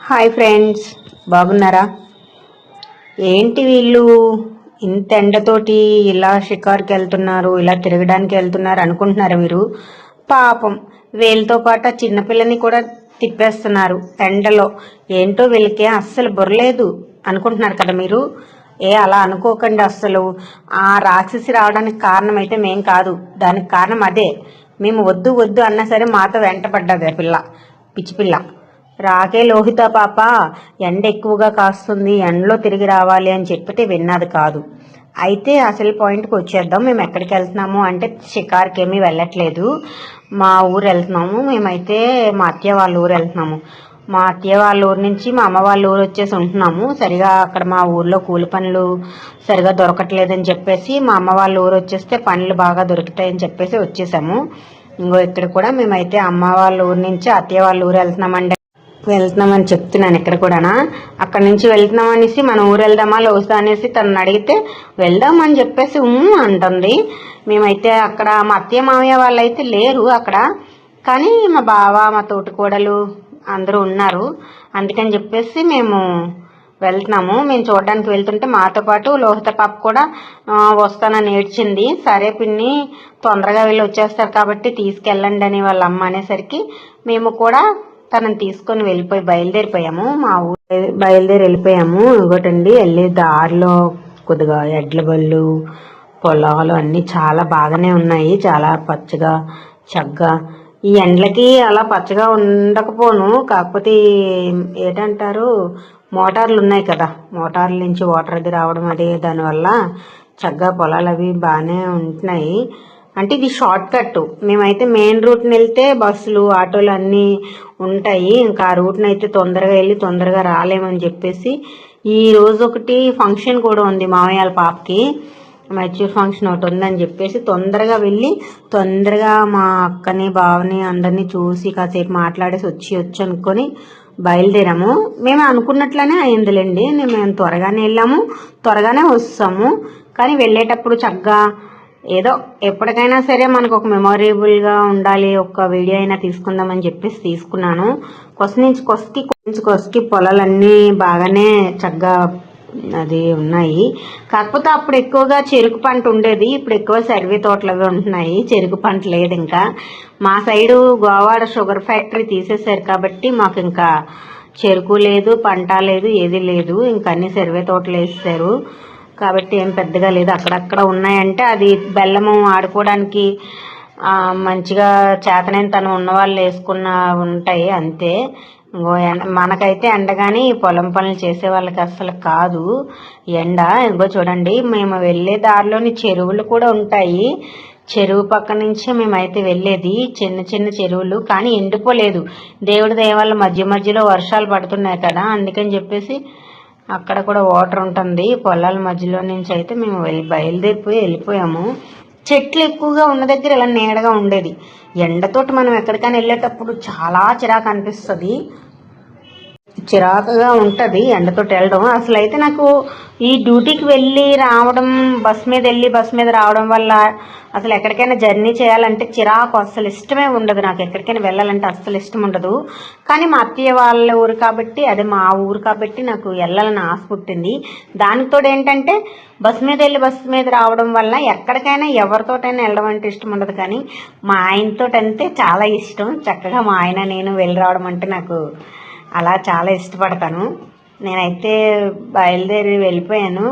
Hi friends, బాగున్నారా? ఏంటి వీళ్ళు ఇంత ఎండతోటి ఇలా షికార్కి వెళ్తున్నారు, ఇలా తిరగడానికి వెళ్తున్నారు అనుకుంటున్నారా మీరు? పాపం వీళ్ళతో పాటు చిన్నపిల్లని కూడా తిప్పేస్తున్నారు ఎండలో. ఏంటో వీళ్ళకి అస్సలు బుర్రలేదు అనుకుంటున్నారు కదా మీరు. అలా అనుకోకండి అస్సలు. ఆ రాక్షసి రావడానికి కారణం అయితే మేం కాదు, దానికి కారణం అదే. మేము వద్దు వద్దు అన్నా సరే మాతో వెంటపడ్డది ఆ పిల్ల, పిచ్చి పిల్ల. రాకే లోహిత పాప, ఎండ ఎక్కువగా కాస్తుంది, ఎండలో తిరిగి రావాలి అని చెప్పితే విన్నది కాదు. అయితే అసలు పాయింట్కి వచ్చేద్దాం. మేము ఎక్కడికి వెళ్తున్నాము అంటే షికార్కి ఏమీ వెళ్ళట్లేదు, మా ఊరు వెళ్తున్నాము. మేమైతే మా అత్తయ్య వాళ్ళ ఊరు వెళ్తున్నాము. మా అత్తయ్య వాళ్ళ ఊరు నుంచి మా అమ్మ వాళ్ళ ఊరు వచ్చేసి ఉంటున్నాము. సరిగా అక్కడ మా ఊర్లో కూలి పనులు సరిగా దొరకట్లేదని చెప్పేసి మా అమ్మ వాళ్ళ ఊరు వచ్చేస్తే పనులు బాగా దొరుకుతాయని చెప్పేసి వచ్చేసాము. ఇంకో ఇక్కడ కూడా మేమైతే అమ్మ వాళ్ళ ఊరు నుంచి అత్తయ్య వాళ్ళ ఊరు వెళ్తున్నామని చెప్తున్నాను. ఇక్కడ కూడానా అక్కడ నుంచి వెళ్తున్నాం అనేసి మన ఊరు వెళ్దామా లోసా అనేసి తనని అడిగితే వెళ్దాం అని చెప్పేసి అంటుంది. మేమైతే అక్కడ మా అత్తయ్య మామయ్య వాళ్ళు అయితే లేరు అక్కడ, కానీ మా బావ మా తోటికోడలు అందరూ ఉన్నారు. అందుకని చెప్పేసి మేము వెళ్తున్నాము. మేము చూడడానికి వెళ్తుంటే మాతో పాటు లోహిత పాప కూడా వస్తానని ఏడ్చింది. సరే పిన్ని తొందరగా వెళ్ళి వచ్చేస్తారు కాబట్టి తీసుకెళ్ళండి అని వాళ్ళ అమ్మ అనేసరికి మేము కూడా తనని తీసుకొని బయలుదేరిపోయాము. మా ఊరు వెళ్ళిపోయాము. ఇంకోటండి, వెళ్ళే దారిలో కొద్దిగా ఎడ్ల బళ్ళు, పొలాలు అన్నీ చాలా బాగానే ఉన్నాయి, చాలా పచ్చగా చక్కగా. ఈ ఎండలకి అలా పచ్చగా ఉండకపోను, కాకపోతే ఏంటంటారు, మోటార్లు ఉన్నాయి కదా, మోటార్ల నుంచి వాటర్ అది రావడం, అదే దానివల్ల చక్కగా పొలాలు అవి బాగానే ఉంటున్నాయి. అంటే ఇది షార్ట్ కట్. మేమైతే మెయిన్ రూట్ని వెళ్తే బస్సులు ఆటోలు అన్నీ ఉంటాయి. ఇంకా ఆ రూట్ని అయితే తొందరగా వెళ్ళి తొందరగా రాలేమని చెప్పేసి ఈ రోజు ఒకటి ఫంక్షన్ కూడా ఉంది మామయ్య వాళ్ళ పాపకి, మెచ్యూర్ ఫంక్షన్ ఒకటి ఉందని చెప్పేసి తొందరగా వెళ్ళి తొందరగా మా అక్కని బావని అందరినీ చూసి కాసేపు మాట్లాడేసి వచ్చి అనుకొని బయలుదేరాము. మేము అనుకున్నట్లనే అయిందిలేండి. మేము త్వరగానే వెళ్ళాము, త్వరగానే వస్తాము. కానీ వెళ్ళేటప్పుడు చక్కగా ఏదో ఎప్పటికైనా సరే మనకు ఒక మెమొరబుల్గా ఉండాలి, ఒక వీడియో అయినా తీసుకుందామని చెప్పేసి తీసుకున్నాను. కొస్కి పొలాలన్నీ బాగానే చక్కగా అది ఉన్నాయి. కాకపోతే అప్పుడు ఎక్కువగా చెరుకు పంట ఉండేది, ఇప్పుడు ఎక్కువ సర్వే తోటలు అవి ఉంటున్నాయి, చెరుకు పంట లేదు. ఇంకా మా సైడు గోవాడ షుగర్ ఫ్యాక్టరీ తీసేశారు కాబట్టి మాకు ఇంకా చెరుకు లేదు, పంట లేదు, ఏది లేదు. ఇంకా అన్ని సర్వే తోటలు వేసేసారు కాబట్టి ఏం పెద్దగా లేదు. అక్కడక్కడ ఉన్నాయంటే అది బెల్లము ఆడుకోవడానికి మంచిగా చేతనైన తను ఉన్నవాళ్ళు వేసుకున్న ఉంటాయి అంతే. మనకైతే ఎండ, కానీ పొలం పనులు చేసే వాళ్ళకి అస్సలు కాదు ఎండ. ఇంకో చూడండి, మేము వెళ్ళే దారిలోని చెరువులు కూడా ఉంటాయి. చెరువు పక్క నుంచే మేమైతే వెళ్ళేది, చిన్న చిన్న చెరువులు, కానీ ఎండిపోలేదు. దేవుడి దయ వల్ల మధ్య మధ్యలో వర్షాలు పడుతున్నాయి కదా, అందుకని చెప్పేసి అక్కడ కూడా వాటర్ ఉంటుంది. పొలాల మధ్యలో నుంచి అయితే మేము వెళ్ళిపోయాము. చెట్లు ఎక్కువగా ఉన్న దగ్గర ఇలా నీడగా ఉండేది. ఎండతోటి మనం ఎక్కడికైనా వెళ్ళేటప్పుడు చాలా చిరాకు అనిపిస్తుంది, చిరాకుగా ఉంటుంది ఎండతోటి వెళ్ళడం. అసలు అయితే నాకు ఈ డ్యూటీకి వెళ్ళి రావడం, బస్ మీద వెళ్ళి బస్ మీద రావడం వల్ల అసలు ఎక్కడికైనా జర్నీ చేయాలంటే చిరాకు, అస్సలు ఇష్టమే ఉండదు నాకు. ఎక్కడికైనా వెళ్ళాలంటే అస్సలు ఇష్టం ఉండదు. కానీ మా అత్తయ్య వాళ్ళ ఊరు కాబట్టి, అదే మా ఊరు కాబట్టి నాకు వెళ్ళాలని ఆశ పుట్టింది. దానితో ఏంటంటే బస్ మీద వెళ్ళి బస్ మీద రావడం వల్ల ఎక్కడికైనా ఎవరితోటైనా వెళ్ళడం అంటే ఇష్టం ఉండదు. కానీ మా ఆయనతో అంటే చాలా ఇష్టం. చక్కగా మా ఆయన నేను వెళ్ళి రావడం అంటే నాకు అలా చాలా ఇష్టపడతాను. నేనైతే బయలుదేరి వెళ్ళిపోయాను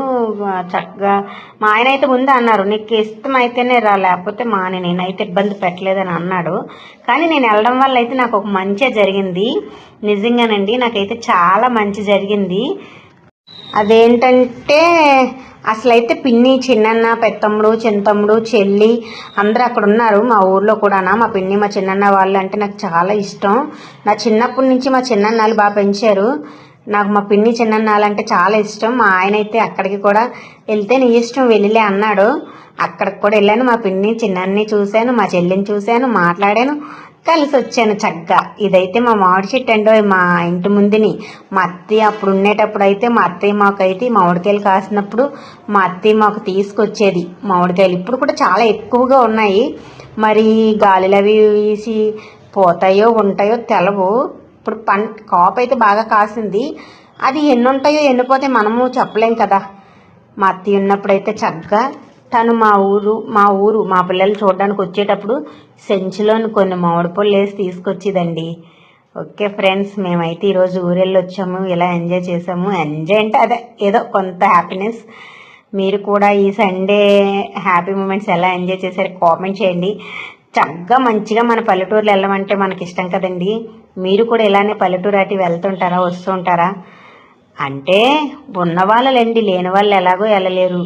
చక్కగా. మా ఆయన అయితే ముందే అన్నారు, నీకు ఇష్టం అయితేనే రా, లేకపోతే నేనైతే ఇబ్బంది పెట్టలేదని అన్నాడు. కానీ నేను వెళ్ళడం వల్ల అయితే నాకు ఒక మంచి జరిగింది, నిజంగానండి నాకైతే చాలా మంచి జరిగింది. అదేంటంటే అసలైతే పిన్ని, చిన్నన్న, పెద్దమ్ముడు, చిన్నతమ్ముడు, చెల్లి అందరూ అక్కడ ఉన్నారు. మా ఊర్లో కూడా మా పిన్ని మా చిన్నన్న వాళ్ళు అంటే నాకు చాలా ఇష్టం. నా చిన్నప్పటి నుంచి మా చిన్నన్నాళ్ళు బాగా పెంచారు. నాకు మా పిన్ని చిన్నన్నాళ్ళంటే చాలా ఇష్టం. మా ఆయన అయితే అక్కడికి కూడా వెళ్తే నీ ఇష్టం వెళ్ళిలే అన్నాడు. అక్కడికి కూడా వెళ్ళాను, మా పిన్ని చిన్నన్ని చూశాను, మా చెల్లిని చూశాను, మాట్లాడాను, కలిసి వచ్చాను చక్కగా. ఇదైతే మా మామిడి చెట్టు అండి, మా ఇంటి ముందుని. మా అత్తయ్య అప్పుడు ఉండేటప్పుడు అయితే మా అత్తయ్య మాకైతే మామిడికాయలు కాసినప్పుడు మా అత్తయ్య మాకు తీసుకొచ్చేది మామిడికాయలు. ఇప్పుడు కూడా చాలా ఎక్కువగా ఉన్నాయి, మరి గాలిలు అవి వీసి పోతాయో ఉంటాయో తెలవు. ఇప్పుడు కాపు అయితే బాగా కాసింది. అది ఎన్ని ఉంటాయో ఎన్నిపోతే మనము చెప్పలేం కదా. మా అత్తయ్య ఉన్నప్పుడైతే చక్కగా తను మా పిల్లలు చూడడానికి వచ్చేటప్పుడు సెంచులోని కొన్ని మామిడి పళ్ళు వేసి తీసుకొచ్చేదండి. ఓకే ఫ్రెండ్స్, మేమైతే ఈరోజు ఊరెళ్ళి వచ్చాము, ఇలా ఎంజాయ్ చేసాము. ఎంజాయ్ అంటే అదే ఏదో కొంత హ్యాపీనెస్. మీరు కూడా ఈ సండే హ్యాపీ మూమెంట్స్ ఎలా ఎంజాయ్ చేశారు కామెంట్ చేయండి. చక్కగా మంచిగా మన పల్లెటూరులో వెళ్ళమంటే మనకి ఇష్టం కదండి. మీరు కూడా ఇలానే పల్లెటూరు అటు వెళ్తుంటారా, వస్తుంటారా? అంటే ఉన్న వాళ్ళండి, లేని వాళ్ళు ఎలాగో వెళ్ళలేరు.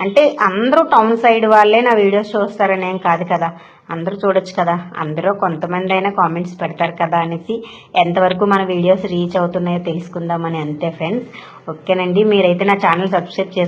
అంటే అందరూ టౌన్ సైడ్ వాళ్ళే నా వీడియోస్ చూస్తారని ఏం కాదు కదా, అందరూ చూడొచ్చు కదా. అందరూ కొంతమంది అయినా కామెంట్స్ పెడతారు కదా అనేసి ఎంతవరకు మన వీడియోస్ రీచ్ అవుతున్నాయో తెలుసుకుందామని అంతే ఫ్రెండ్స్. ఓకేనండి, మీరైతే నా ఛానల్ సబ్స్క్రైబ్ చేసుకోండి.